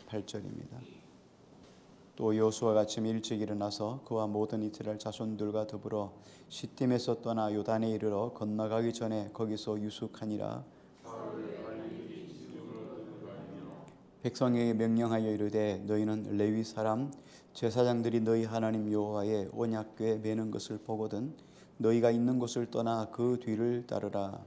8절입니다. 또 여호수아가 아침 일찍 일어나서 그와 모든 이스라엘 자손들과 더불어 시딤에서 떠나 요단에 이르러 건너가기 전에 거기서 유숙하니라. 백성에게 명령하여 이르되 너희는 레위 사람 제사장들이 너희 하나님 여호와의 언약궤 매는 것을 보거든 너희가 있는 곳을 떠나 그 뒤를 따르라.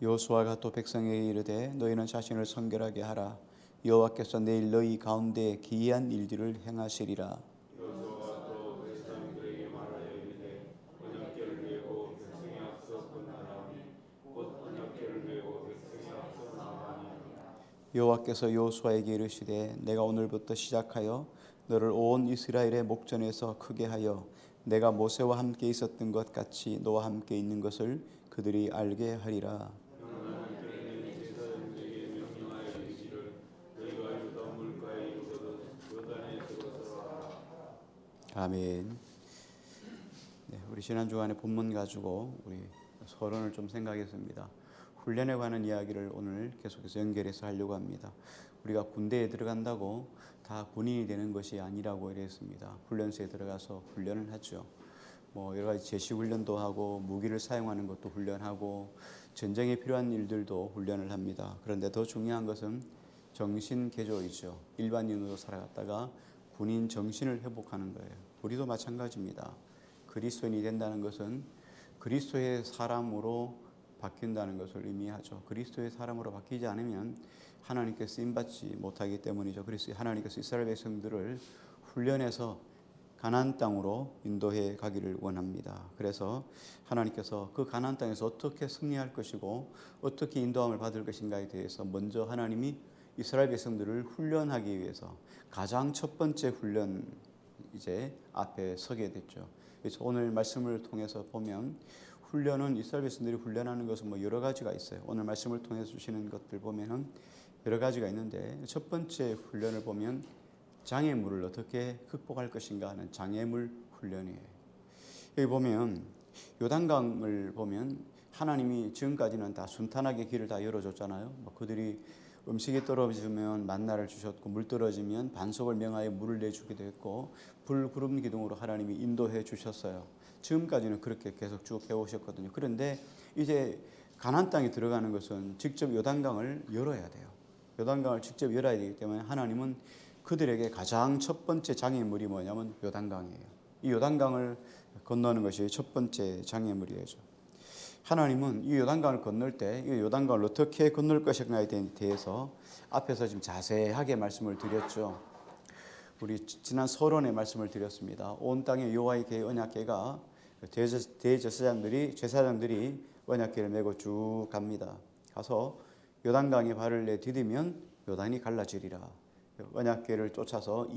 여호수아가 또 백성에게 이르되 너희는 자신을 성결하게 하라. 여호와께서 내일 너희 가운데 기이한 일들을 행하시리라. 여호와께서 여호수아에게 이르시되 내가 오늘부터 시작하여 너를 온 이스라엘의 목전에서 크게 하여 내가 모세와 함께 있었던 것 같이 너와 함께 있는 것을 그들이 알게 하리라. 아멘. 네, 우리 지난 주간에 본문 가지고 우리 서론을 좀 생각했습니다. 훈련에 관한 이야기를 오늘 계속해서 연결해서 하려고 합니다. 우리가 군대에 들어간다고 다 군인이 되는 것이 아니라고 이랬습니다. 훈련소에 들어가서 훈련을 하죠. 여러 가지 제시 훈련도 하고 무기를 사용하는 것도 훈련하고 전쟁에 필요한 일들도 훈련을 합니다. 그런데 더 중요한 것은 정신 개조이죠. 일반인으로 살아갔다가 군인 정신을 회복하는 거예요. 우리도 마찬가지입니다. 그리스도인이 된다는 것은 그리스도의 사람으로 바뀐다는 것을 의미하죠. 그리스도의 사람으로 바뀌지 않으면 하나님께 쓰임받지 못하기 때문이죠. 그래서 하나님께서 이스라엘 백성들을 훈련해서 가나안 땅으로 인도해 가기를 원합니다. 그래서 하나님께서 그 가나안 땅에서 어떻게 승리할 것이고 어떻게 인도함을 받을 것인가에 대해서 먼저 하나님이 이스라엘 백성들을 훈련하기 위해서 가장 첫 번째 훈련 이제 앞에 서게 됐죠. 그래서 오늘 말씀을 통해서 보면 훈련은 이스라엘 백성들이 훈련하는 것은 여러 가지가 있어요. 오늘 말씀을 통해서 주시는 것들 보면은 여러 가지가 있는데 첫 번째 훈련을 보면 장애물을 어떻게 극복할 것인가 하는 장애물 훈련이에요. 여기 보면 요단강을 보면 하나님이 지금까지는 다 순탄하게 길을 다 열어줬잖아요. 그들이 음식이 떨어지면 만나를 주셨고 물 떨어지면 반석을 명하여 물을 내주기도 했고 불 구름 기둥으로 하나님이 인도해 주셨어요. 지금까지는 그렇게 계속 쭉 해오셨거든요. 그런데 이제 가나안 땅에 들어가는 것은 직접 요단강을 열어야 돼요. 요단강을 직접 열어야 되기 때문에 하나님은 그들에게 가장 첫 번째 장애물이 뭐냐면 요단강이에요. 이 요단강을 건너는 것이 첫 번째 장애물이에요. 하나님은 이 요단강을 건널 때 이 요단강을 어떻게 건널 것인가에 대해서 앞에서 지금 자세하게 말씀을 드렸죠. 우리 지난 서론에 말씀을 드렸습니다. 온 땅에 여호와의 언약궤가 제사장들이 언약궤를 메고 쭉 갑니다. 가서 요단강에 발을 내디디면 요단이 갈라지리라. 언약궤를 쫓아서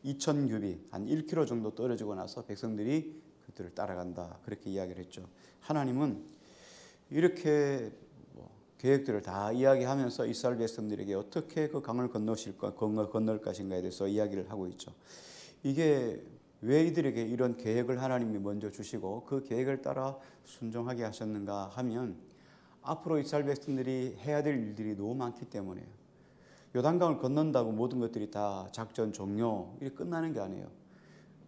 2000규빗 한 1km 정도 떨어지고 나서 백성들이 그들을 따라간다. 그렇게 이야기를 했죠. 하나님은 이렇게 계획들을 다 이야기하면서 이스라엘 백성들에게 어떻게 그 강을 건널 것인가에 대해서 이야기를 하고 있죠. 이게 왜 이들에게 이런 계획을 하나님이 먼저 주시고 그 계획을 따라 순종하게 하셨는가 하면 앞으로 이스라엘 백성들이 해야 될 일들이 너무 많기 때문에요. 요단강을 건넌다고 모든 것들이 다 작전 종료 이렇게 끝나는 게 아니에요.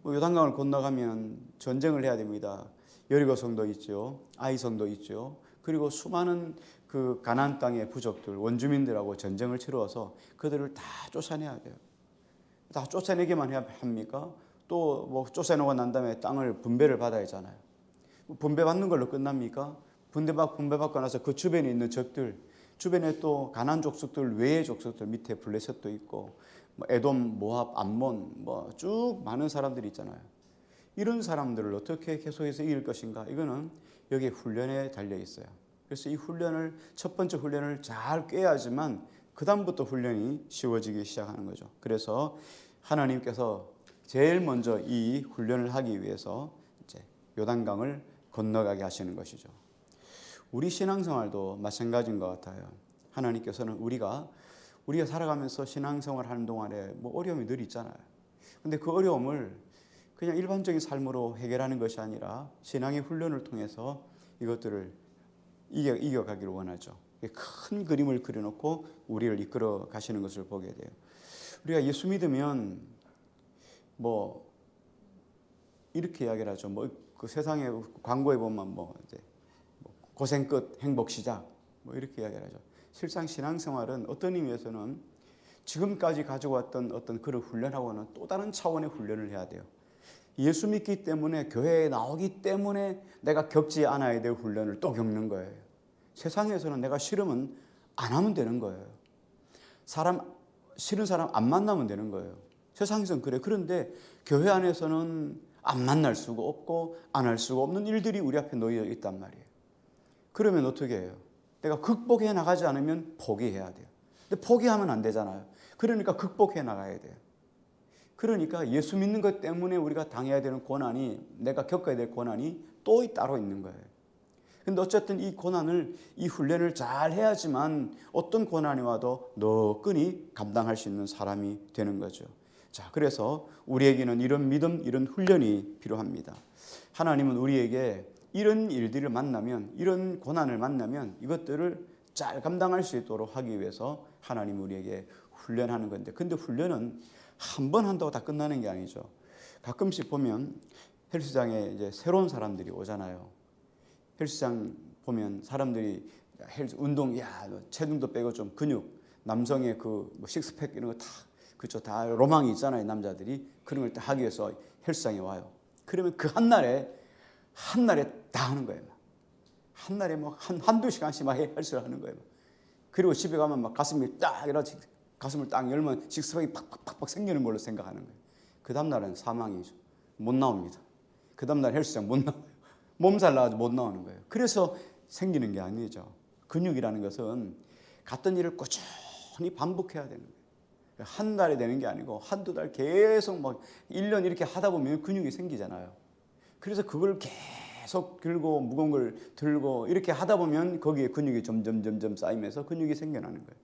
요단강을 건너가면 전쟁을 해야 됩니다. 여리고성도 있죠. 아이성도 있죠. 그리고 수많은 그 가나안 땅의 부족들, 원주민들하고 전쟁을 치러서 그들을 다 쫓아내야 돼요. 다 쫓아내기만 해야 합니까? 또 쫓아내고 난 다음에 땅을 분배를 받아야 하잖아요. 분배받는 걸로 끝납니까? 분배받고 나서 그 주변에 있는 적들, 주변에 또 가나안 족속들 외의 족속들 밑에 블레셋도 있고 에돔, 모압, 암몬 쭉 많은 사람들이 있잖아요. 이런 사람들을 어떻게 계속해서 이길 것인가? 이거는 여기에 훈련에 달려 있어요. 그래서 이 훈련을 첫 번째 훈련을 잘 꿰야지만 그 다음부터 훈련이 쉬워지기 시작하는 거죠. 그래서 하나님께서 제일 먼저 이 훈련을 하기 위해서 이제 요단강을 건너가게 하시는 것이죠. 우리 신앙생활도 마찬가지인 것 같아요. 하나님께서는 우리가 살아가면서 신앙생활 하는 동안에 어려움이 늘 있잖아요. 근데 그 어려움을 그냥 일반적인 삶으로 해결하는 것이 아니라 신앙의 훈련을 통해서 이것들을 이겨가기를 원하죠. 큰 그림을 그려놓고 우리를 이끌어 가시는 것을 보게 돼요. 우리가 예수 믿으면 뭐 이렇게 이야기를 하죠. 뭐 그 세상에 광고에 보면 뭐 이제 고생 끝 행복 시작 뭐 이렇게 이야기를 하죠. 실상 신앙생활은 어떤 의미에서는 지금까지 가지고 왔던 어떤 그런 훈련하고는 또 다른 차원의 훈련을 해야 돼요. 예수 믿기 때문에 교회에 나오기 때문에 내가 겪지 않아야 될 훈련을 또 겪는 거예요. 세상에서는 내가 싫으면 안 하면 되는 거예요. 싫은 사람 안 만나면 되는 거예요. 세상에서는 그래. 그런데 교회 안에서는 안 만날 수가 없고 안 할 수가 없는 일들이 우리 앞에 놓여 있단 말이에요. 그러면 어떻게 해요? 내가 극복해 나가지 않으면 포기해야 돼요. 근데 포기하면 안 되잖아요. 그러니까 극복해 나가야 돼요. 그러니까 예수 믿는 것 때문에 우리가 당해야 되는 고난이, 내가 겪어야 될 고난이 또 따로 있는 거예요. 근데 어쨌든 이 고난을, 이 훈련을 잘 해야지만 어떤 고난이 와도 너끈히 감당할 수 있는 사람이 되는 거죠. 자, 그래서 우리에게는 이런 믿음, 이런 훈련이 필요합니다. 하나님은 우리에게 이런 일들을 만나면, 이런 고난을 만나면 이것들을 잘 감당할 수 있도록 하기 위해서 하나님 우리에게 훈련하는 건데, 근데 훈련은 한 번 한다고 다 끝나는 게 아니죠. 가끔씩 보면 헬스장에 이제 새로운 사람들이 오잖아요. 헬스장 보면 사람들이 운동, 체중도 빼고 좀 근육, 남성의 그 식스팩 이런 거 다, 그렇죠, 다 로망이 있잖아요. 남자들이 그런 걸 다 하기 위해서 헬스장에 와요. 그러면 그 한날에 다 하는 거예요. 한날에 뭐 한두 시간씩 막 헬스를 하는 거예요. 그리고 집에 가면 막 가슴이 딱 이렇게 가슴을 딱 열면 식스팩이 팍팍팍 생기는 걸로 생각하는 거예요. 그 다음날은 사망이죠. 못 나옵니다. 그 다음날 헬스장 못 나와요. 몸살 나가지고 못 나오는 거예요. 그래서 생기는 게 아니죠. 근육이라는 것은 같은 일을 꾸준히 반복해야 되는 거예요. 한 달에 되는 게 아니고 한두 달 계속 막 1년 이렇게 하다 보면 근육이 생기잖아요. 그래서 그걸 계속 들고 무거운 걸 들고 이렇게 하다 보면 거기에 근육이 점점 쌓이면서 근육이 생겨나는 거예요.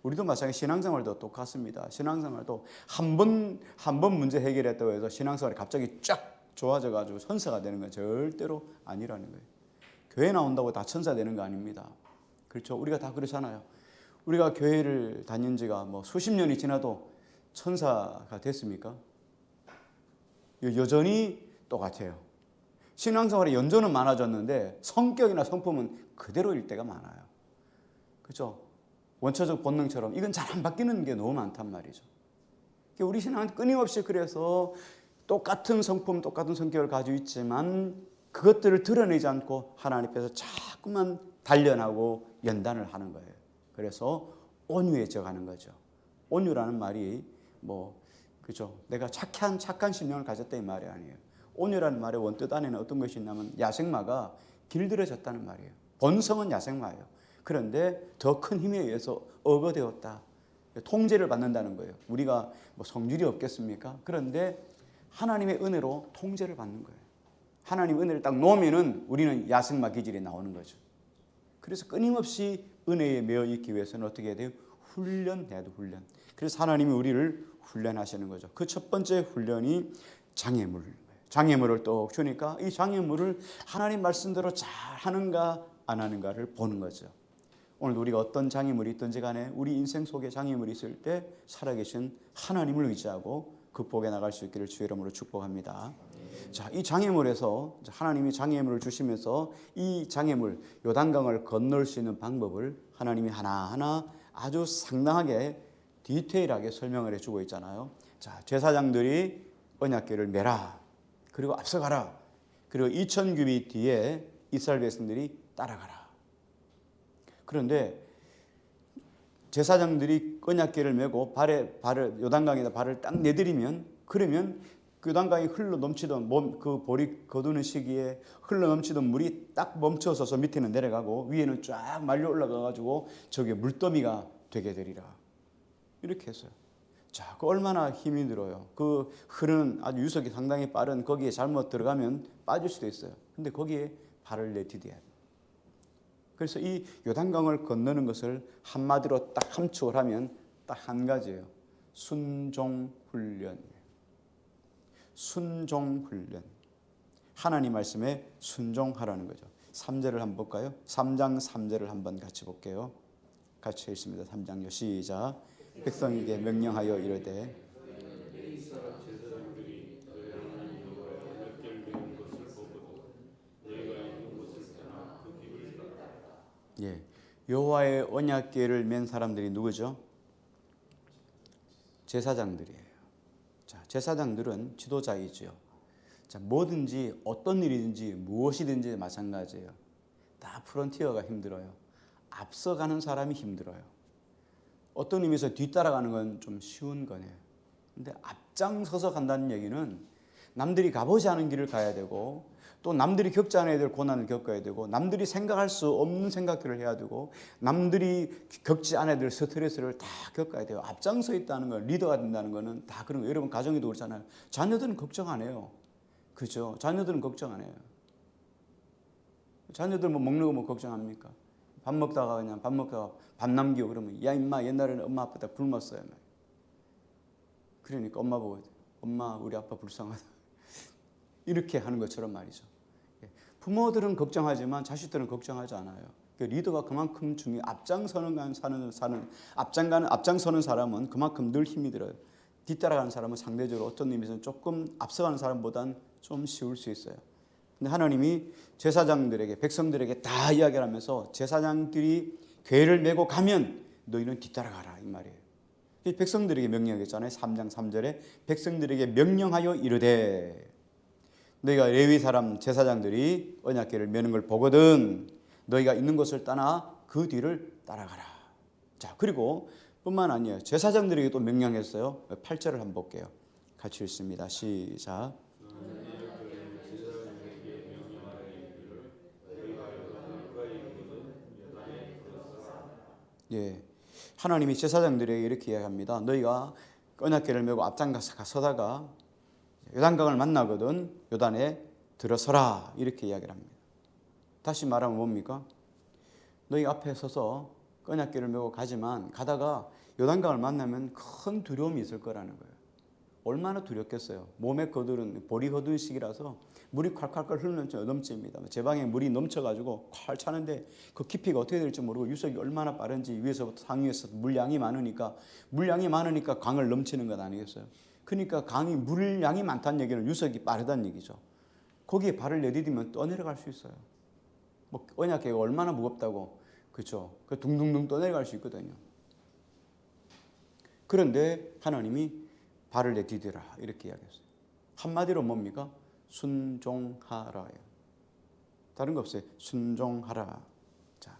우리도 마찬가지, 신앙생활도 똑같습니다. 신앙생활도 한 번 문제 해결했다고 해서 신앙생활이 갑자기 쫙 좋아져가지고 천사가 되는 건 절대로 아니라는 거예요. 교회 나온다고 다 천사 되는 거 아닙니다. 그렇죠? 우리가 다 그렇잖아요. 우리가 교회를 다닌 지가 뭐 수십 년이 지나도 천사가 됐습니까? 여전히 똑같아요. 신앙생활의 연조는 많아졌는데 성격이나 성품은 그대로일 때가 많아요. 그렇죠? 원초적 본능처럼 이건 잘 안 바뀌는 게 너무 많단 말이죠. 우리 신앙은 끊임없이 그래서 똑같은 성품, 똑같은 성격을 가지고 있지만 그것들을 드러내지 않고 하나님 앞에서 자꾸만 단련하고 연단을 하는 거예요. 그래서 온유해져 가는 거죠. 온유라는 말이 그죠? 내가 착한 심령을 가졌다 이 말이 아니에요. 온유라는 말의 원뜻 안에는 어떤 것이 있냐면 야생마가 길들여졌다는 말이에요. 본성은 야생마예요. 그런데 더 큰 힘에 의해서 억어되었다. 통제를 받는다는 거예요. 우리가 성질이 없겠습니까? 그런데 하나님의 은혜로 통제를 받는 거예요. 하나님의 은혜를 딱 놓으면은 우리는 야생마 기질이 나오는 거죠. 그래서 끊임없이 은혜에 매여 있기 위해서는 어떻게 해야 돼요? 훈련해야 돼요. 훈련. 그래서 하나님이 우리를 훈련하시는 거죠. 그 첫 번째 훈련이 장애물을 또 주니까 이 장애물을 하나님 말씀대로 잘 하는가 안 하는가를 보는 거죠. 오늘 우리가 어떤 장애물이 있든지 간에 우리 인생 속에 장애물이 있을 때 살아계신 하나님을 의지하고 극복해 나갈 수 있기를 주의 이름으로 축복합니다. 자, 이 장애물에서 하나님이 장애물을 주시면서 이 장애물 요단강을 건널 수 있는 방법을 하나님이 하나하나 아주 상당하게 디테일하게 설명을 해주고 있잖아요. 자, 제사장들이 언약궤를 메라, 그리고 앞서가라, 그리고 2000규빗 뒤에 이스라엘 백성들이 따라가라. 그런데 제사장들이 언약궤를 메고 요단강에다 발을 딱 내디디면, 그러면 요단강이 흘러 넘치던 그 볼이 거두는 시기에 흘러 넘치던 물이 딱 멈춰서서 밑에는 내려가고 위에는 쫙 말려 올라가 가지고 저게 물더미가 되게 되리라. 이렇게 했어요. 자, 그 얼마나 힘이 들어요. 그 흐르는 아주 유속이 상당히 빠른 거기에 잘못 들어가면 빠질 수도 있어요. 근데 거기에 발을 내디뎌야 돼요. 그래서 이 요단강을 건너는 것을 한마디로 딱 함축을 하면 딱 한 가지예요. 순종 훈련이에요. 순종 훈련. 하나님 말씀에 순종하라는 거죠. 3절을 한번 볼까요? 3장 3절을 한번 같이 볼게요. 같이 읽습니다. 3장요. 시작. 백성에게 명령하여 이르되 예, 여호와의 언약궤를 맨 사람들이 누구죠? 제사장들이에요. 자, 제사장들은 지도자이지요. 자, 뭐든지 어떤 일이든지 무엇이든지 마찬가지예요. 다 프론티어가 힘들어요. 앞서가는 사람이 힘들어요. 어떤 의미에서 뒤따라가는 건 좀 쉬운 거네요. 근데 앞장서서 간다는 얘기는 남들이 가보지 않은 길을 가야 되고 또 남들이 겪지 않아야 될 고난을 겪어야 되고 남들이 생각할 수 없는 생각들을 해야 되고 남들이 겪지 않아야 될 스트레스를 다 겪어야 돼요. 앞장서 있다는 건 리더가 된다는 거는 다 그런 거예요. 여러분 가정에도 그렇잖아요. 자녀들은 걱정 안 해요. 그렇죠? 자녀들은 걱정 안 해요. 자녀들 뭐 먹는 거 뭐 걱정합니까? 밥 먹다가 그냥 밥 먹다가 밥 남기고 그러면 야 임마 옛날에는 엄마 아빠 다 굶었어요. 그러니까 엄마 보고 엄마 우리 아빠 불쌍하다. 이렇게 하는 것처럼 말이죠. 부모들은 걱정하지만 자식들은 걱정하지 않아요. 리더가 그만큼 앞장서는 사람은 그만큼 늘 힘이 들어요. 뒤따라가는 사람은 상대적으로 어떤 의미에서는 조금 앞서가는 사람보다는 좀 쉬울 수 있어요. 근데 하나님이 제사장들에게 백성들에게 다 이야기를 하면서 제사장들이 궤를 메고 가면 너희는 뒤따라가라 이 말이에요. 백성들에게 명령하겠잖아요. 3장 3절에 백성들에게 명령하여 이르되 너희가 레위 사람 제사장들이 언약궤를 메는 걸 보거든 너희가 있는 곳을 떠나 그 뒤를 따라가라. 자, 그리고 뿐만 아니에요. 제사장들에게 또 명령했어요. 8절을 한번 볼게요. 같이 읽습니다. 시작. 예, 하나님이 제사장들에게 이렇게 이야기합니다. 너희가 언약궤를 메고 앞장가서 서다가 요단강을 만나거든 요단에 들어서라 이렇게 이야기를 합니다. 다시 말하면 뭡니까? 너희 앞에 서서 언약궤를 메고 가지만 가다가 요단강을 만나면 큰 두려움이 있을 거라는 거예요. 얼마나 두렵겠어요. 몸에 거두는 볼이 거둔 시기라서 물이 콸콸콸 흐르는 넘칩니다. 제 방에 물이 넘쳐가지고 콸 차는데 그 깊이가 어떻게 될지 모르고 유속이 얼마나 빠른지 위에서부터 상위에서 물량이 많으니까 강을 넘치는 것 아니겠어요. 그러니까 강이 물량이 많다는 얘기는 유속이 빠르다는 얘기죠. 거기에 발을 내디디면 떠내려갈 수 있어요. 뭐 언약궤가 얼마나 무겁다고 그렇죠. 그 둥둥둥 떠내려갈 수 있거든요. 그런데 하나님이 발을 내디디라 이렇게 이야기했어요. 한마디로 뭡니까? 순종하라예요. 다른 거 없어요. 순종하라. 자,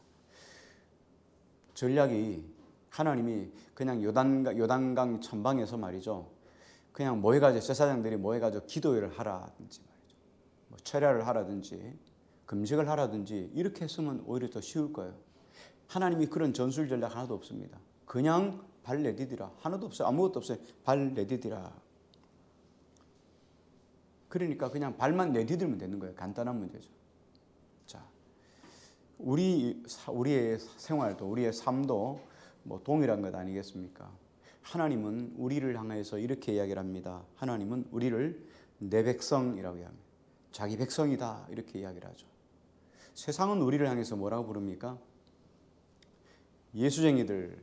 전략이 하나님이 그냥 요단강 천방에서 말이죠. 그냥 모여가지고 제사장들이 모여가지고 기도회를 하라든지 말이죠. 뭐 철야를 하라든지 금식을 하라든지 이렇게 했으면 오히려 더 쉬울 거예요. 하나님이 그런 전술 전략 하나도 없습니다. 그냥 발 내디디라. 하나도 없어요. 아무것도 없어요. 발 내디디라. 그러니까 그냥 발만 내디디면 되는 거예요. 간단한 문제죠. 자, 우리의 생활도 우리의 삶도 뭐 동일한 것 아니겠습니까? 하나님은 우리를 향해서 이렇게 이야기를 합니다. 하나님은 우리를 내 백성이라고 합니다. 자기 백성이다 이렇게 이야기를 하죠. 세상은 우리를 향해서 뭐라고 부릅니까? 예수쟁이들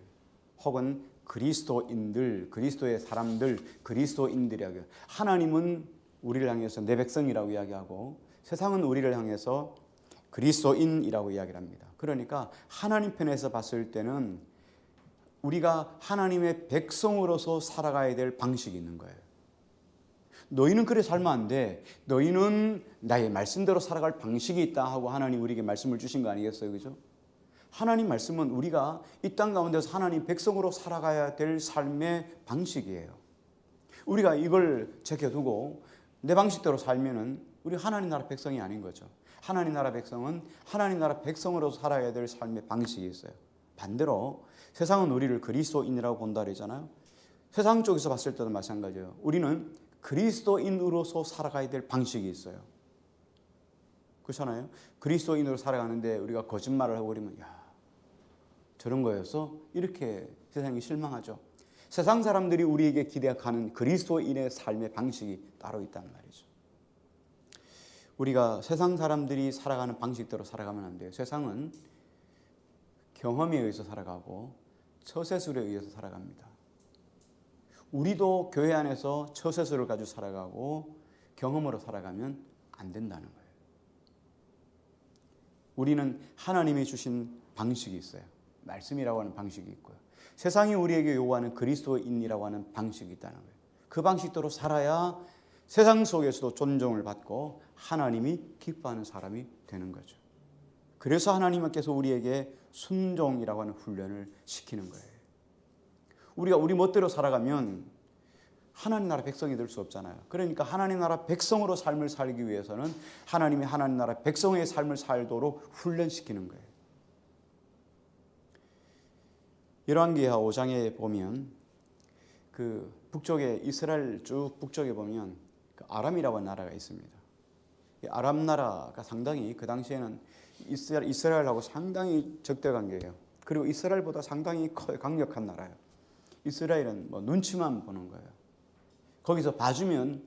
혹은 그리스도인들, 그리스도의 사람들, 그리스도인들이라고 해요. 하나님은 우리를 향해서 내 백성이라고 이야기하고 세상은 우리를 향해서 그리스도인이라고 이야기를 합니다. 그러니까 하나님 편에서 봤을 때는 우리가 하나님의 백성으로서 살아가야 될 방식이 있는 거예요. 너희는 그래 살면 안 돼. 너희는 나의 말씀대로 살아갈 방식이 있다 하고 하나님 우리에게 말씀을 주신 거 아니겠어요? 그죠? 하나님 말씀은 우리가 이 땅 가운데서 하나님 백성으로 살아가야 될 삶의 방식이에요. 우리가 이걸 제껴두고 내 방식대로 살면은 우리 하나님 나라 백성이 아닌 거죠. 하나님 나라 백성은 하나님 나라 백성으로 살아야 될 삶의 방식이 있어요. 반대로 세상은 우리를 그리스도인이라고 본다 그러잖아요. 세상 쪽에서 봤을 때도 마찬가지예요. 우리는 그리스도인으로서 살아가야 될 방식이 있어요. 그렇잖아요. 그리스도인으로 살아가는데 우리가 거짓말을 하고 그러면 야 저런 거였어? 이렇게 세상이 실망하죠. 세상 사람들이 우리에게 기대하는 그리스도인의 삶의 방식이 따로 있단 말이죠. 우리가 세상 사람들이 살아가는 방식대로 살아가면 안 돼요. 세상은 경험에 의해서 살아가고 처세술에 의해서 살아갑니다. 우리도 교회 안에서 처세술을 가지고 살아가고 경험으로 살아가면 안 된다는 거예요. 우리는 하나님이 주신 방식이 있어요. 말씀이라고 하는 방식이 있고요. 세상이 우리에게 요구하는 그리스도인이라고 하는 방식이 있다는 거예요. 그 방식대로 살아야 세상 속에서도 존중을 받고 하나님이 기뻐하는 사람이 되는 거죠. 그래서 하나님께서 우리에게 순종이라고 하는 훈련을 시키는 거예요. 우리가 우리 멋대로 살아가면 하나님 나라 백성이 될 수 없잖아요. 그러니까 하나님 나라 백성으로 삶을 살기 위해서는 하나님이 하나님 나라 백성의 삶을 살도록 훈련시키는 거예요. 열왕기하 5장에 보면 그 북쪽에 이스라엘 쭉 북쪽에 보면 그 아람이라고 하는 나라가 있습니다. 이 아람 나라가 상당히 그 당시에는 이스라엘하고 상당히 적대 관계예요. 그리고 이스라엘보다 상당히 강력한 나라예요. 이스라엘은 뭐 눈치만 보는 거예요. 거기서 봐주면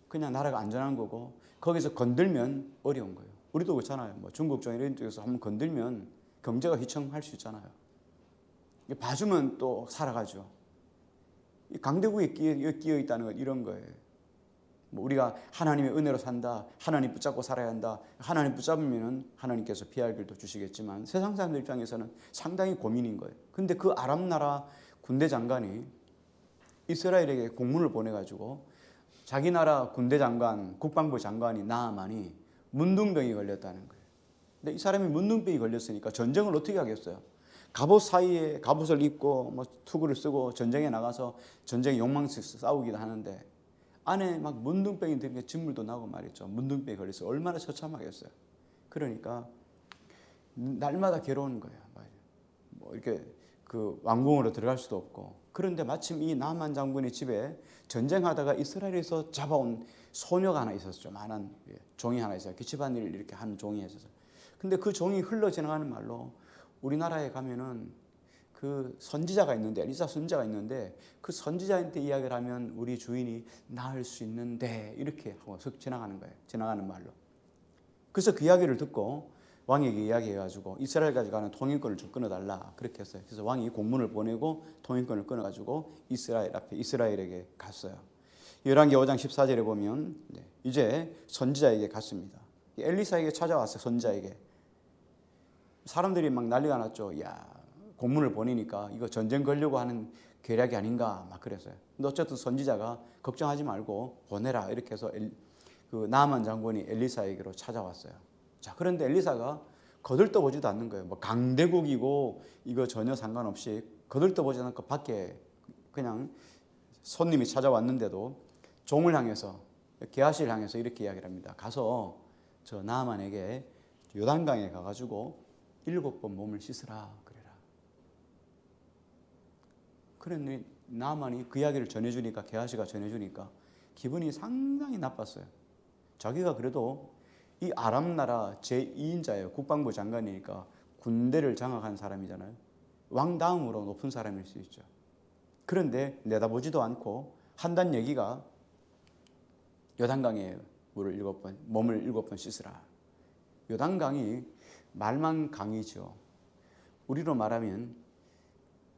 그냥 나라가 안전한 거고 거기서 건들면 어려운 거예요. 우리도 그렇잖아요. 뭐 중국 쪽 이런 쪽에서 한번 건들면 경제가 휘청할 수 있잖아요. 봐주면 또 살아가죠. 강대국에 끼어 있다는 건 이런 거예요. 뭐 우리가 하나님의 은혜로 산다. 하나님 붙잡고 살아야 한다. 하나님 붙잡으면 하나님께서 피할 길도 주시겠지만 세상 사람들 입장에서는 상당히 고민인 거예요. 근데 그 아람 나라 군대 장관이 이스라엘에게 공문을 보내가지고 자기 나라 군대 장관, 국방부 장관이 나아만이 문둥병이 걸렸다는 거예요. 근데 이 사람이 문둥병이 걸렸으니까 전쟁을 어떻게 하겠어요? 갑옷 사이에 갑옷을 입고 뭐 투구를 쓰고 전쟁에 나가서 전쟁 욕망스러워 싸우기도 하는데 안에 막 문둥병이 들게 진물도 나고 말이죠. 문둥병이 걸려서 얼마나 처참하겠어요. 그러니까 날마다 괴로운 거예요. 뭐 이렇게 그 왕궁으로 들어갈 수도 없고. 그런데 마침 이 나만 장군의 집에 전쟁하다가 이스라엘에서 잡아온 소녀가 하나 있었죠. 조그만한 종이 하나 있어요. 집안일을 이렇게 하는 종이 있어서. 근데 그 종이 흘러 지나가는 말로 우리나라에 가면은 그 선지자가 있는데 엘리사 선지자가 있는데 그 선지자한테 이야기를 하면 우리 주인이 나을 수 있는데 이렇게 하고 슥 지나가는 거예요. 지나가는 말로. 그래서 그 이야기를 듣고 왕에게 이야기해가지고 이스라엘까지 가는 통행권을 좀 끊어달라 그렇게 했어요. 그래서 왕이 공문을 보내고 통행권을 끊어가지고 이스라엘 앞에 이스라엘에게 갔어요. 열왕기 5장 14절에 보면 이제 선지자에게 갔습니다. 엘리사에게 찾아왔어요. 선지자에게. 사람들이 막 난리가 났죠. 야, 공문을 보내니까 이거 전쟁 걸려고 하는 계략이 아닌가 막 그랬어요. 근데 어쨌든 선지자가 걱정하지 말고 보내라 이렇게 해서 그 나아만 장군이 엘리사에게로 찾아왔어요. 자, 그런데 엘리사가 거들떠보지도 않는 거예요. 뭐 강대국이고 이거 전혀 상관없이 거들떠보지 않고 밖에 그냥 손님이 찾아왔는데도 종을 향해서 게하시를 향해서 이렇게 이야기를 합니다. 가서 저 나아만에게 요단강에 가가지고 7번 몸을 씻으라 그래라. 그랬더니 나아만이 그 이야기를 전해주니까 게하시가 전해주니까 기분이 상당히 나빴어요. 자기가 그래도 이 아람 나라 제2인자예요. 국방부 장관이니까 군대를 장악한 사람이잖아요. 왕 다음으로 높은 사람일 수 있죠. 그런데 내다보지도 않고 한단 얘기가 요단강에 몸을 7번 씻으라. 요단강이 말만 강이죠. 우리로 말하면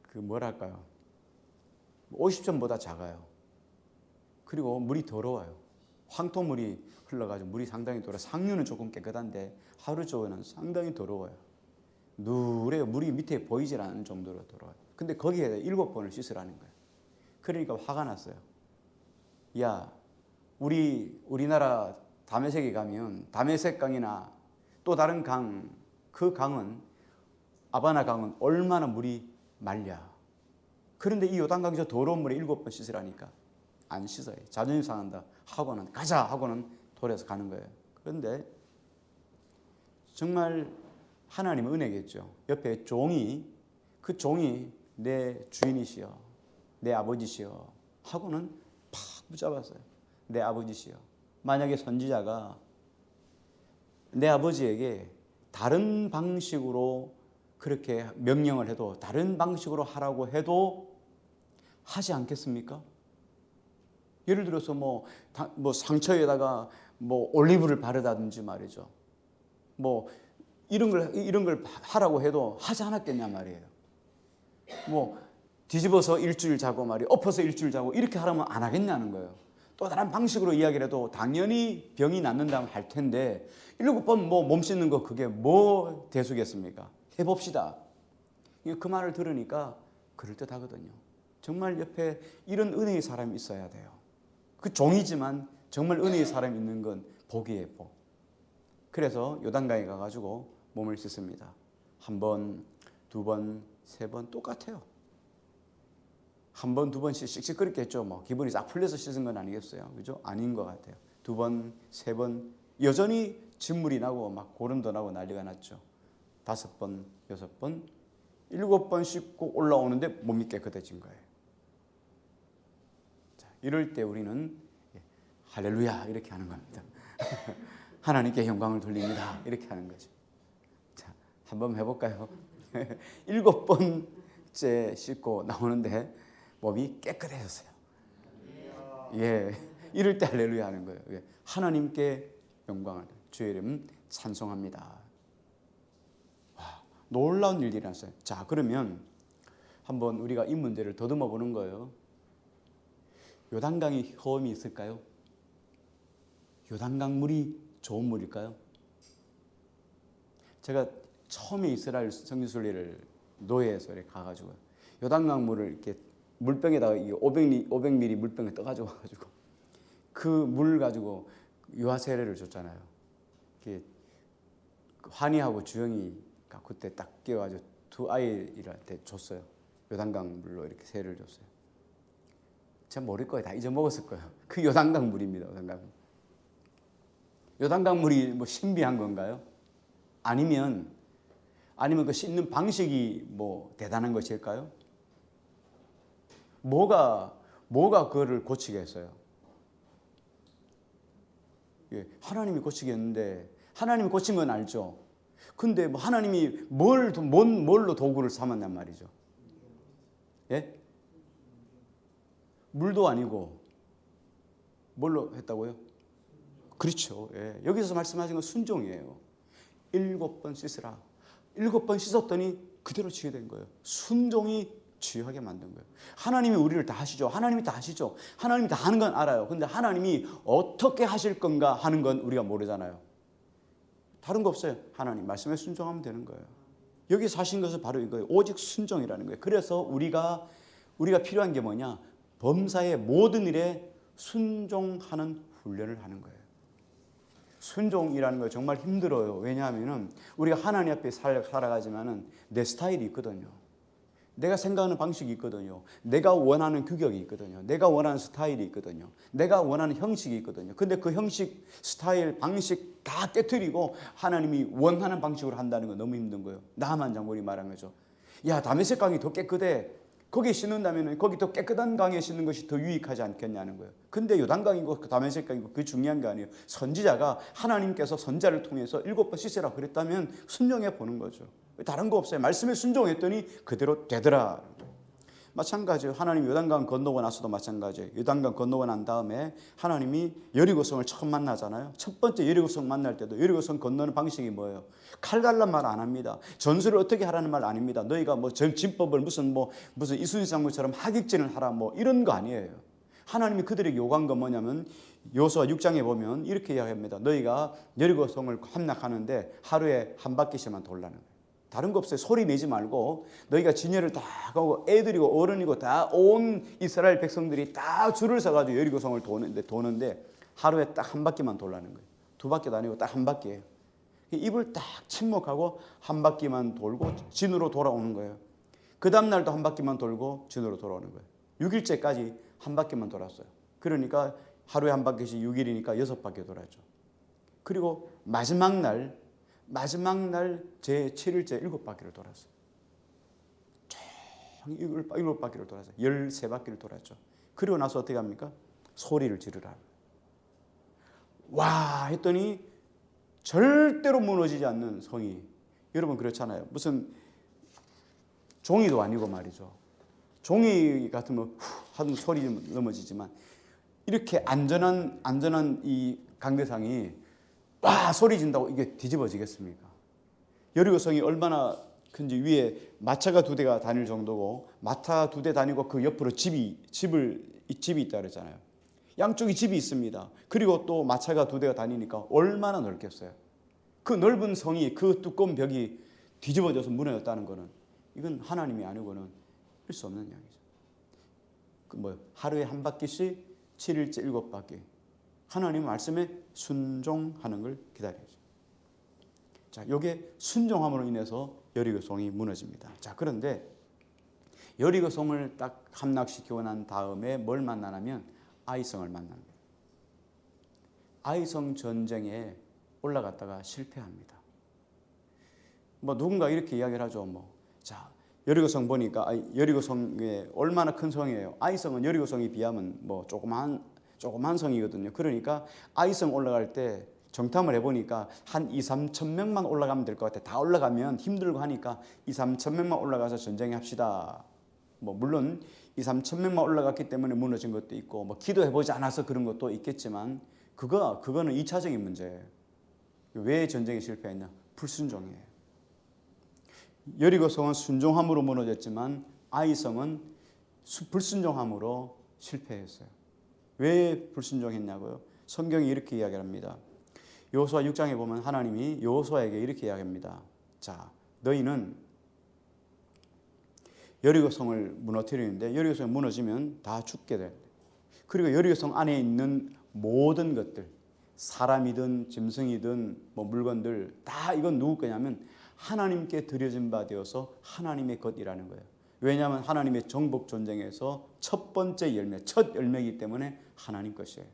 그 뭐랄까요? 50점보다 작아요. 그리고 물이 더러워요. 황토물이 흘러가지고 물이 상당히 더러워요. 상류는 조금 깨끗한데 하루 쪽에는 상당히 더러워요. 누래요. 물이 밑에 보이질 않는 정도로 더러워요. 근데 거기에 7번을 씻으라는 거예요. 그러니까 화가 났어요. 야, 우리나라 다메섹에 가면 다메섹 강이나 또 다른 강, 그 강은 아바나 강은 얼마나 물이 맑냐. 그런데 이 요단강이 저 더러운 물에 7번 씻으라니까 안 씻어요. 자존심 상한다 하고는 가자 하고는 돌아서 가는 거예요. 그런데 정말 하나님의 은혜겠죠. 옆에 그 종이 내 주인이시여, 내 아버지시여 하고는 팍 붙잡았어요. 내 아버지시여. 만약에 선지자가 내 아버지에게 다른 방식으로 그렇게 명령을 해도 다른 방식으로 하라고 해도 하지 않겠습니까? 예를 들어서 뭐 상처에다가 뭐 올리브를 바르다든지 말이죠. 뭐 이런 걸 하라고 해도 하지 않았겠냐 말이에요. 뭐 뒤집어서 일주일 자고 말이에요. 엎어서 일주일 자고 이렇게 하라면 안 하겠냐는 거예요. 또 다른 방식으로 이야기를 해도 당연히 병이 낫는다면 할 텐데 7번 뭐 몸 씻는 거 그게 뭐 대수겠습니까? 해봅시다. 그 말을 들으니까 그럴듯하거든요. 정말 옆에 이런 은혜의 사람이 있어야 돼요. 그 종이지만 정말 은혜의 사람이 있는 건 복이에요, 복. 그래서 요단강에 가가지고 몸을 씻습니다. 1번, 2번, 3번 똑같아요. 1번, 2번씩 씩씩거리게 했죠. 뭐 기분이 싹 풀려서 씻은 건 아니겠어요, 그죠? 아닌 것 같아요. 2번, 3번 여전히 진물이 나고 막 고름도 나고 난리가 났죠. 5번, 6번, 7번 씻고 올라오는데 몸이 깨끗해진 거예요. 자, 이럴 때 우리는 할렐루야 이렇게 하는 겁니다. 하나님께 영광을 돌립니다 이렇게 하는 거죠. 자, 한번 해볼까요? 7번째 씻고 나오는데 몸이 깨끗해졌어요. 예, 이럴 때 할렐루야 하는 거예요. 예, 하나님께 영광을, 주의 이름 찬송합니다. 와, 놀라운 일들이 났어요. 자, 그러면 한번 우리가 이 문제를 더듬어 보는 거예요. 요단강이 허음이 있을까요? 요단강 물이 좋은 물일까요? 제가 처음에 이스라엘 성지순례를 노예에서 이렇게 가가지고 요단강 물을 이렇게 물병에다가 500ml 물병에 떠가지고 그 물 가지고 유아 세례를 줬잖아요. 환희하고 주영이가 그때 딱 끼어가지고 2 아이한테 줬어요. 요단강 물로 이렇게 세례를 줬어요. 제가 모를 거예요. 다 잊어먹었을 거예요. 그 요단강 물입니다. 요단강 물이 뭐 신비한 건가요? 아니면 그 씻는 방식이 뭐 대단한 것일까요? 뭐가 그거를 고치겠어요? 예, 하나님이 고치겠는데 하나님이 고친 건 알죠. 근데 뭐 하나님이 뭘로 도구를 삼았냔 말이죠. 예? 물도 아니고 뭘로 했다고요? 그렇죠. 예. 여기서 말씀하신 건 순종이에요. 7번 씻으라. 7번 씻었더니 그대로 치유된 거예요. 순종이 치유하게 만든 거예요. 하나님이 우리를 다 하시죠. 하나님이 다 하시죠. 하나님이 다 하는 건 알아요. 근데 하나님이 어떻게 하실 건가 하는 건 우리가 모르잖아요. 다른 거 없어요. 하나님 말씀에 순종하면 되는 거예요. 여기서 하신 것은 바로 이거예요. 오직 순종이라는 거예요. 그래서 우리가 필요한 게 뭐냐? 범사의 모든 일에 순종하는 훈련을 하는 거예요. 순종이라는 거 정말 힘들어요. 왜냐하면 우리가 하나님 앞에 살아가지만은 내 스타일이 있거든요. 내가 생각하는 방식이 있거든요. 내가 원하는 규격이 있거든요. 내가 원하는 스타일이 있거든요. 내가 원하는 형식이 있거든요. 근데 그 형식, 스타일, 방식 다 깨트리고 하나님이 원하는 방식으로 한다는 건 너무 힘든 거예요. 나만 장군이 말한 거죠. 야, 다메섹 강이 더 깨끗해. 거기 씻는다면 거기 더 깨끗한 강에 씻는 것이 더 유익하지 않겠냐는 거예요. 근데 요단강이고 다메섹 강이고 그게 중요한 게 아니에요. 선지자가 하나님께서 선자를 통해서 7번 씻으라 그랬다면 순종해 보는 거죠. 다른 거 없어요. 말씀에 순종했더니 그대로 되더라. 마찬가지예요. 하나님이 요단강 건너고 나서도 마찬가지예요. 요단강 건너고 난 다음에 하나님이 여리고성을 처음 만나잖아요. 첫 번째 여리고성 만날 때도 여리고성 건너는 방식이 뭐예요? 칼 갈란 말 안 합니다. 전술을 어떻게 하라는 말 아닙니다. 너희가 뭐 진법을 무슨 이순신 장군처럼 하객진을 하라 뭐 이런 거 아니에요. 하나님이 그들에게 요구한 건 뭐냐면 여호수아 6장에 보면 이렇게 이야기합니다. 너희가 여리고성을 함락하는데 하루에 한 바퀴씩만 돌라는 거예요. 다른 거 없어요. 소리 내지 말고 너희가 진열을 다 하고 애들이고 어른이고 다 온 이스라엘 백성들이 다 줄을 서가지고 여리고성을 도는데 하루에 딱 한 바퀴만 돌라는 거예요. 2바퀴도 아니고 딱 한 바퀴예요. 입을 딱 침묵하고 한 바퀴만 돌고 진으로 돌아오는 거예요. 그 다음 날도 한 바퀴만 돌고 진으로 돌아오는 거예요. 6일째까지 한 바퀴만 돌았어요. 그러니까 하루에 한 바퀴씩 6일이니까 6바퀴 돌았죠. 그리고 마지막 날 제 7일째 7바퀴를 돌았어요. 총 7바퀴를 돌았어요. 13바퀴를 돌았죠. 그리고 나서 어떻게 합니까? 소리를 지르라. 와 했더니 절대로 무너지지 않는 성이. 여러분 그렇잖아요. 무슨 종이도 아니고 말이죠. 종이 같으면 후 하는 소리 넘어지지만 이렇게 안전한 이 강대상이 와 소리 진다고 이게 뒤집어지겠습니까? 여리고성이 얼마나 큰지 위에 마차가 2대가 다닐 정도고 마차 2대 다니고 그 옆으로 집이 있다 그랬잖아요. 양쪽에 집이 있습니다. 그리고 또 마차가 2대가 다니니까 얼마나 넓겠어요. 그 넓은 성이 그 두꺼운 벽이 뒤집어져서 무너졌다는 것은 이건 하나님이 아니고는 할 수 없는 이야기죠. 그 하루에 한 바퀴씩 7일째 7바퀴 하나님 말씀에 순종하는 걸 기다려야죠. 자, 이게 순종함으로 인해서 여리고성이 무너집니다. 자, 그런데 여리고성을 딱 함락시키고 난 다음에 뭘 만나냐면 아이성을 만납니다. 아이성 전쟁에 올라갔다가 실패합니다. 누군가 이렇게 이야기를 하죠. 자, 여리고성 보니까 여리고성이 얼마나 큰 성이에요. 아이성은 여리고성에 비하면 조그만 성이거든요. 그러니까 아이성 올라갈 때 정탐을 해보니까 한 2-3천 명만 올라가면 될 것 같아. 다 올라가면 힘들고 하니까 2-3천 명만 올라가서 전쟁합시다. 물론 2-3천 명만 올라갔기 때문에 무너진 것도 있고 기도해보지 않아서 그런 것도 있겠지만 그거는 2차적인 문제예요. 왜 전쟁에 실패했냐? 불순종이에요. 여리고성은 순종함으로 무너졌지만 아이성은 불순종함으로 실패했어요. 왜 불순종했냐고요? 성경이 이렇게 이야기합니다. 여호수아 6장에 보면 하나님이 여호수아에게 이렇게 이야기합니다. 자, 너희는 여리고성을 무너뜨리는데 여리고성이 무너지면 다 죽게 돼. 그리고 여리고성 안에 있는 모든 것들, 사람이든 짐승이든 물건들 다 이건 누구 거냐면 하나님께 드려진 바 되어서 하나님의 것이라는 거예요. 왜냐하면 하나님의 정복 전쟁에서 첫 번째 열매, 첫 열매이기 때문에 하나님 것이에요.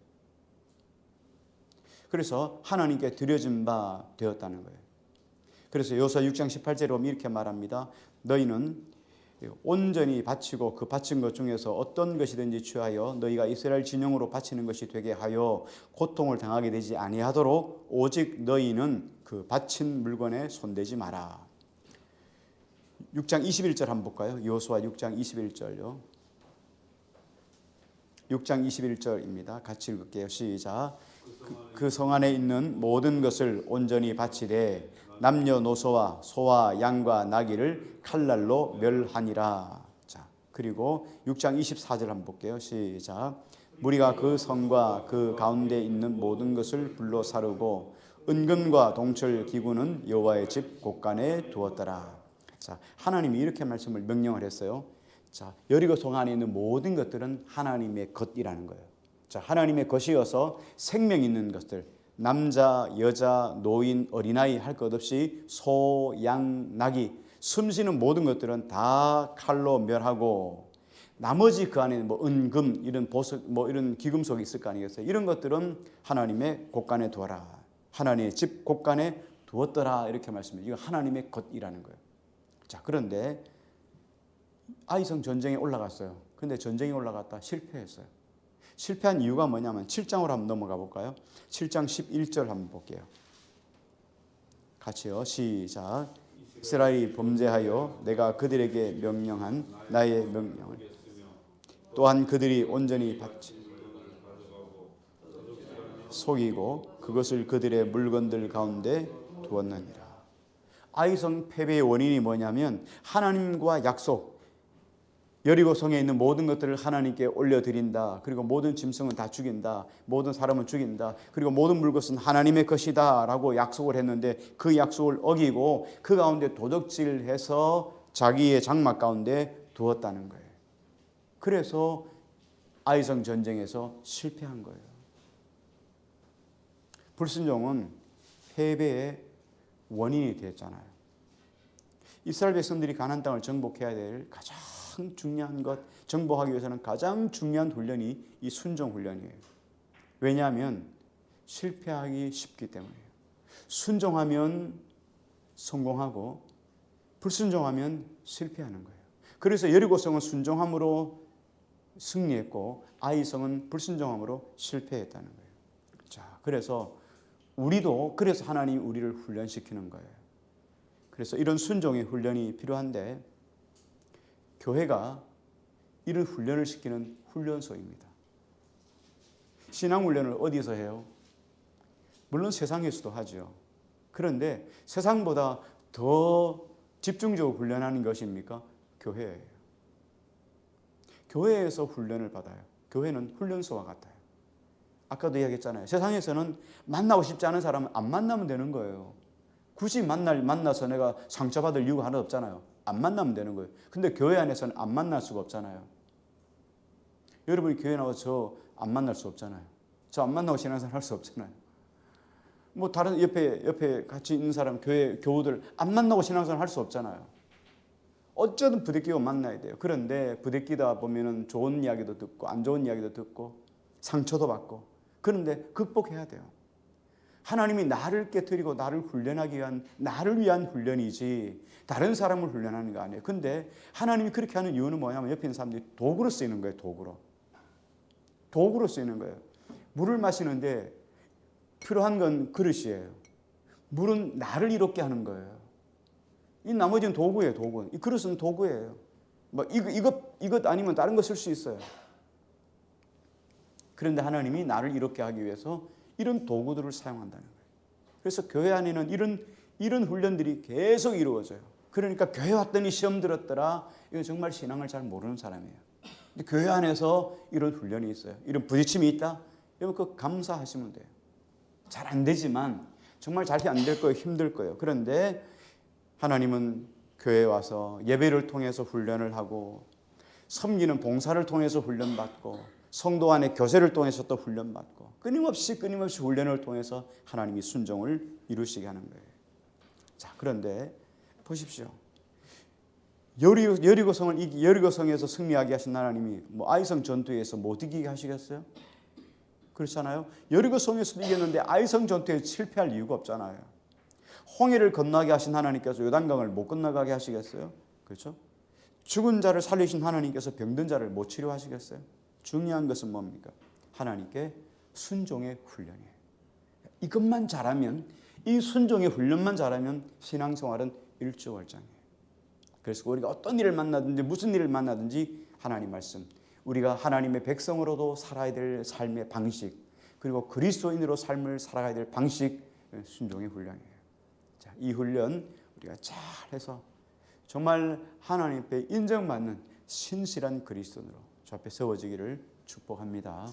그래서 하나님께 드려진 바 되었다는 거예요. 그래서 여호수아 6장 18절에 보면 이렇게 말합니다. 너희는 온전히 바치고 그 바친 것 중에서 어떤 것이든지 취하여 너희가 이스라엘 진영으로 바치는 것이 되게 하여 고통을 당하게 되지 아니하도록 오직 너희는 그 바친 물건에 손대지 마라. 6장 21절 한번 볼까요? 여호수아 6장 21절요. 6장 21절입니다. 같이 읽을게요. 시작. 그 성 안에 있는 모든 것을 온전히 바치되 남녀노소와 소와 양과 나귀를 칼날로 멸하니라. 자, 그리고 6장 24절 한번 볼게요. 시작. 무리가 그 성과 그 가운데 있는 모든 것을 불로 사르고 은금과 동철 기구는 여호와의 집 곳간에 두었더라. 자, 하나님이 이렇게 말씀을 명령을 했어요. 자, 여리고성 안에 있는 모든 것들은 하나님의 것이라는 거예요. 자, 하나님의 것이어서 생명 있는 것들, 남자, 여자, 노인, 어린아이 할 것 없이 소, 양, 나귀, 숨쉬는 모든 것들은 다 칼로 멸하고 나머지 그 안에 은금 이런 보석 이런 기금속이 있을 거 아니겠어요? 이런 것들은 하나님의 곳간에 두어라. 하나님의 집 곳간에 두었더라. 이렇게 말씀해요. 이거 하나님의 것이라는 거예요. 자, 그런데 아이성 전쟁에 올라갔어요. 근데 전쟁에 올라갔다 실패했어요. 실패한 이유가 뭐냐면 7장으로 한번 넘어가 볼까요? 7장 11절 한번 볼게요. 같이요. 시작. 이스라엘이 범죄하여 내가 그들에게 명령한 나의 명령을 또한 그들이 온전히 바치 속이고 그것을 그들의 물건들 가운데 두었느니라. 아이성 패배의 원인이 뭐냐면 하나님과 약속, 여리고성에 있는 모든 것들을 하나님께 올려드린다. 그리고 모든 짐승은 다 죽인다. 모든 사람은 죽인다. 그리고 모든 물것은 하나님의 것이다 라고 약속을 했는데 그 약속을 어기고 그 가운데 도적질해서 자기의 장막 가운데 두었다는 거예요. 그래서 아이성 전쟁에서 실패한 거예요. 불순종은 패배의 원인이 됐잖아요. 이스라엘 백성들이 가나안 땅을 정복해야 될 가장 중요한 것, 정복하기 위해서는 가장 중요한 훈련이 이 순종 훈련이에요. 왜냐하면 실패하기 쉽기 때문이에요. 순종하면 성공하고 불순종하면 실패하는 거예요. 그래서 여리고성은 순종함으로 승리했고 아이성은 불순종함으로 실패했다는 거예요. 자, 그래서 우리도 그래서 하나님이 우리를 훈련시키는 거예요. 그래서 이런 순종의 훈련이 필요한데 교회가 이런 훈련을 시키는 훈련소입니다. 신앙 훈련을 어디서 해요? 물론 세상에서도 하죠. 그런데 세상보다 더 집중적으로 훈련하는 것입니까? 교회예요. 교회에서 훈련을 받아요. 교회는 훈련소와 같아요. 아까도 이야기했잖아요. 세상에서는 만나고 싶지 않은 사람은 안 만나면 되는 거예요. 굳이 만나서 내가 상처받을 이유가 하나 없잖아요. 안 만나면 되는 거예요. 근데 교회 안에서는 안 만날 수가 없잖아요. 여러분이 교회 나와서 저 안 만날 수 없잖아요. 저 안 만나고 신앙생활 할 수 없잖아요. 뭐 다른 옆에 같이 있는 사람 교우들 안 만나고 신앙생활 할 수 없잖아요. 어쩌든 부대끼고 만나야 돼요. 그런데 부대끼다 보면은 좋은 이야기도 듣고 안 좋은 이야기도 듣고 상처도 받고 그런데 극복해야 돼요. 하나님이 나를 깨뜨리고 나를 훈련하기 위한 나를 위한 훈련이지 다른 사람을 훈련하는 거 아니에요. 근데 하나님이 그렇게 하는 이유는 뭐냐면 옆에 있는 사람들이 도구로 쓰이는 거예요. 도구로 쓰이는 거예요. 물을 마시는데 필요한 건 그릇이에요. 물은 나를 이롭게 하는 거예요. 이 나머지는 도구예요. 도구. 이 그릇은 도구예요. 뭐 이것 아니면 다른 거 쓸 수 있어요. 그런데 하나님이 나를 이롭게 하기 위해서 이런 도구들을 사용한다는 거예요. 그래서 교회 안에는 이런 훈련들이 계속 이루어져요. 그러니까 교회 왔더니 시험 들었더라. 이건 정말 신앙을 잘 모르는 사람이에요. 근데 교회 안에서 이런 훈련이 있어요. 이런 부딪힘이 있다. 여러분 그거 감사하시면 돼요. 잘 안 되지만 정말 잘 안 될 거예요. 힘들 거예요. 그런데 하나님은 교회에 와서 예배를 통해서 훈련을 하고 섬기는 봉사를 통해서 훈련받고 성도 안의 교제를 통해서 또 훈련받고 끊임없이 훈련을 통해서 하나님이 순종을 이루시게 하는 거예요. 자, 그런데 보십시오. 여리고성에서 승리하게 하신 하나님이 아이성 전투에서 못 이기게 하시겠어요? 그렇잖아요. 여리고성에서도 이겼는데 아이성 전투에 실패할 이유가 없잖아요. 홍해를 건너게 하신 하나님께서 요단강을 못 건너가게 하시겠어요? 그렇죠? 죽은 자를 살리신 하나님께서 병든 자를 못 치료하시겠어요? 중요한 것은 뭡니까? 하나님께 순종의 훈련이에요. 이것만 잘하면 이 순종의 훈련만 잘하면 신앙생활은 일주월장이에요. 그래서 우리가 어떤 일을 만나든지 무슨 일을 만나든지 하나님 말씀 우리가 하나님의 백성으로도 살아야 될 삶의 방식 그리고 그리스도인으로 삶을 살아가야 될 방식 순종의 훈련이에요. 자, 이 훈련 우리가 잘해서 정말 하나님 앞에 인정받는 신실한 그리스도인으로 주 앞에 세워지기를 축복합니다.